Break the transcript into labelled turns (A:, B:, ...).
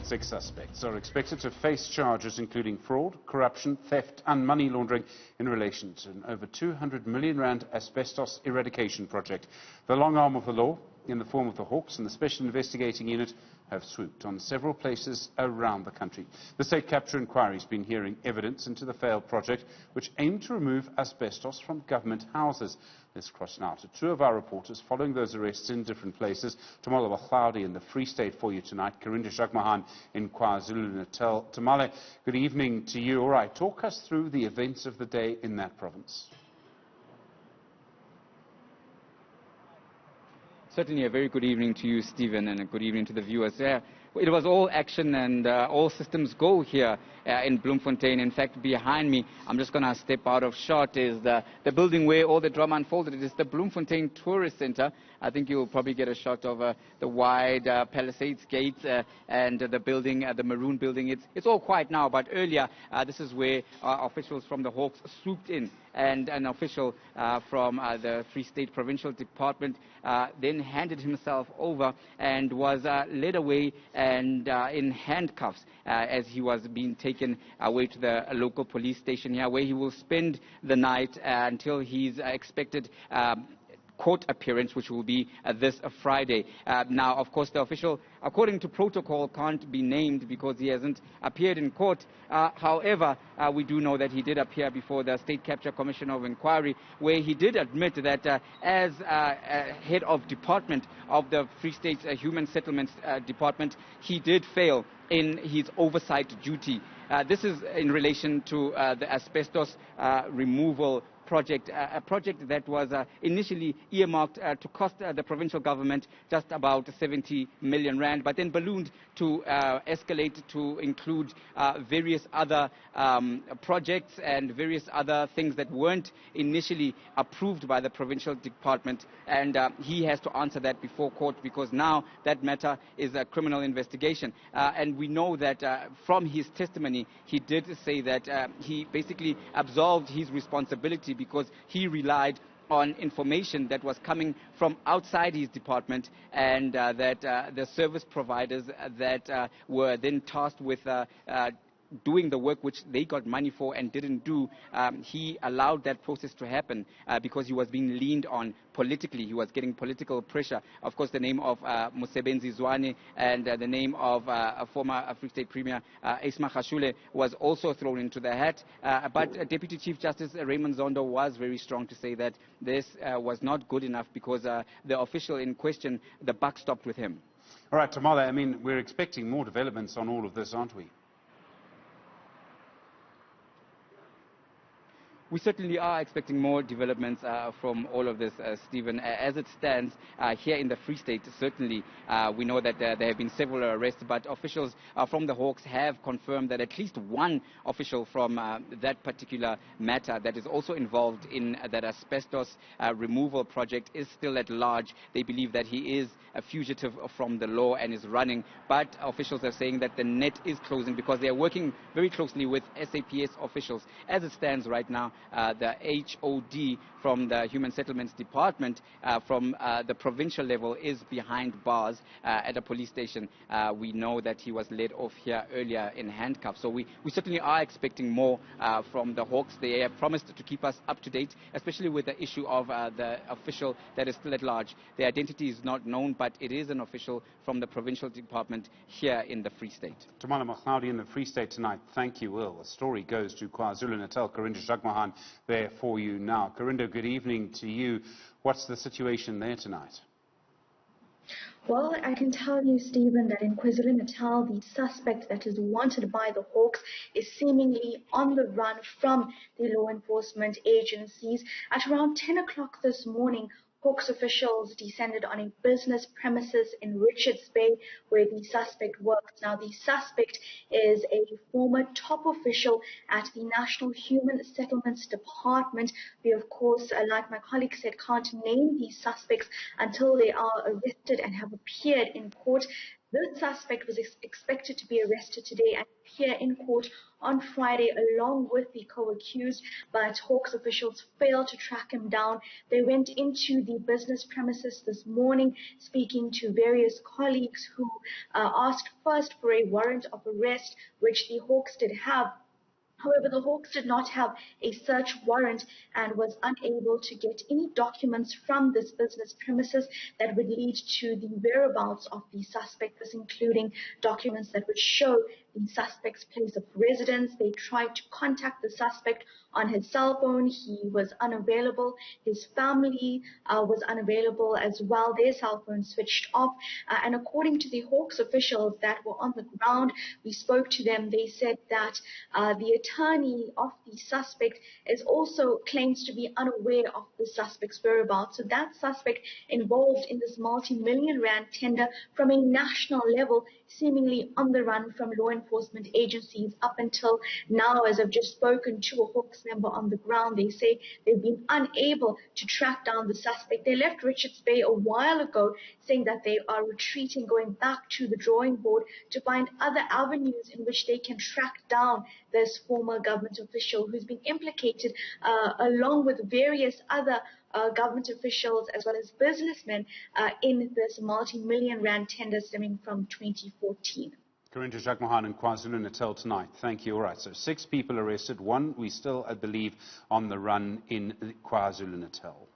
A: 6 suspects are expected to face charges including fraud, corruption, theft and money laundering in relation to an over 200 million rand asbestos eradication project. The long arm of the law, in the form of the Hawks and the Special Investigating Unit, have swooped on several places around the country. The State Capture Inquiry has been hearing evidence into the failed project, which aimed to remove asbestos from government houses. Let's cross now to two of our reporters following those arrests in different places. Tumaole, Mohlaoli in the Free State for you tonight. Karinda, Jagmohan in KwaZulu-Natal. Tumaole, good evening to you. All right, talk us through the events of the day in that province.
B: Certainly a very good evening to you, Stephen, and a good evening to the viewers. It was all action and all systems go here in Bloemfontein. In fact, behind me, I'm just going to step out of shot, is the building where all the drama unfolded. It is the Bloemfontein Tourist Center. I think you'll probably get a shot of the wide Palisades gates and the building, the maroon building. It's all quiet now, but earlier, this is where officials from the Hawks swooped in, and an official from the Free State Provincial Department then handed himself over and was led away and in handcuffs as he was being taken away to the local police station here, where he will spend the night until he's expected court appearance, which will be this Friday. Now, of course, the official, according to protocol, can't be named because he hasn't appeared in court. However, we do know that he did appear before the State Capture Commission of Inquiry, where he did admit that as head of department of the Free State's Human Settlements Department, he did fail in his oversight duty. This is in relation to the asbestos removal project, a project that was initially earmarked to cost the provincial government just about 70 million rand, but then ballooned to escalate to include various other projects and various other things that weren't initially approved by the provincial department. And he has to answer that before court, because now that matter is a criminal investigation. And we know that from his testimony, he did say that he basically absolved his responsibility because he relied on information that was coming from outside his department, and that the service providers that were then tasked with doing the work which they got money for and didn't do, he allowed that process to happen because he was being leaned on politically. He was getting political pressure. Of course, the name of Mosebenzi Zwane and the name of a former Free State Premier, Isma Khashule, was also thrown into the hat. But Deputy Chief Justice Raymond Zondo was very strong to say that this was not good enough because the official in question, the buck stopped with him.
A: All right, Tumaole, I mean, we're expecting more developments on all of this, aren't we?
B: We certainly are expecting more developments from all of this, Stephen. As it stands here in the Free State, certainly we know that there have been several arrests, but officials from the Hawks have confirmed that at least one official from that particular matter that is also involved in that asbestos removal project is still at large. They believe that he is a fugitive from the law and is running, but officials are saying that the net is closing because they are working very closely with SAPS officials. As it stands right now, the HOD from the Human Settlements Department from the provincial level is behind bars at a police station. We know that he was led off here earlier in handcuffs. So we certainly are expecting more from the Hawks. They have promised to keep us up to date, especially with the issue of the official that is still at large. The identity is not known, but it is an official from the provincial department here in the Free State.
A: Tumaole Mohlaoli in the Free State tonight. Thank you, Will. The story goes to KwaZulu-Natal. Karinda, Jagmohan there for you now. Karinda, good evening to you. What's the situation there tonight?
C: Well, I can tell you, Stephen, that in KwaZulu-Natal, the suspect that is wanted by the Hawks is seemingly on the run from the law enforcement agencies. At around 10 o'clock this morning, Hawks officials descended on a business premises in Richards Bay where the suspect works. Now, the suspect is a former top official at the National Human Settlements Department. We, of course, like my colleague said, can't name these suspects until they are arrested and have appeared in court. This suspect was expected to be arrested today and appear in court on Friday along with the co-accused, but Hawks officials failed to track him down. They went into the business premises this morning, speaking to various colleagues who asked first for a warrant of arrest, which the Hawks did have. However, the Hawks did not have a search warrant and was unable to get any documents from this business premises that would lead to the whereabouts of the suspect, this including documents that would show the suspect's place of residence. They tried to contact the suspect on his cell phone. He was unavailable. His family was unavailable as well. Their cell phone switched off. And according to the Hawks officials that were on the ground, we spoke to them. They said that the attorney of the suspect is also claims to be unaware of the suspect's whereabouts. So that suspect involved in this multi-million rand tender from a national level, seemingly on the run from law enforcement agencies up until now. As I've just spoken to a Hawks member on the ground, they say they've been unable to track down the suspect. They left Richards Bay a while ago, saying that they are retreating, going back to the drawing board to find other avenues in which they can track down this former government official who's been implicated along with various other government officials as well as businessmen in this multi-million rand tender stemming from 2014.
A: Karinda, Jagmohan in KwaZulu-Natal tonight. Thank you. All right, so 6 people arrested. 1, we still, I believe, on the run in KwaZulu-Natal.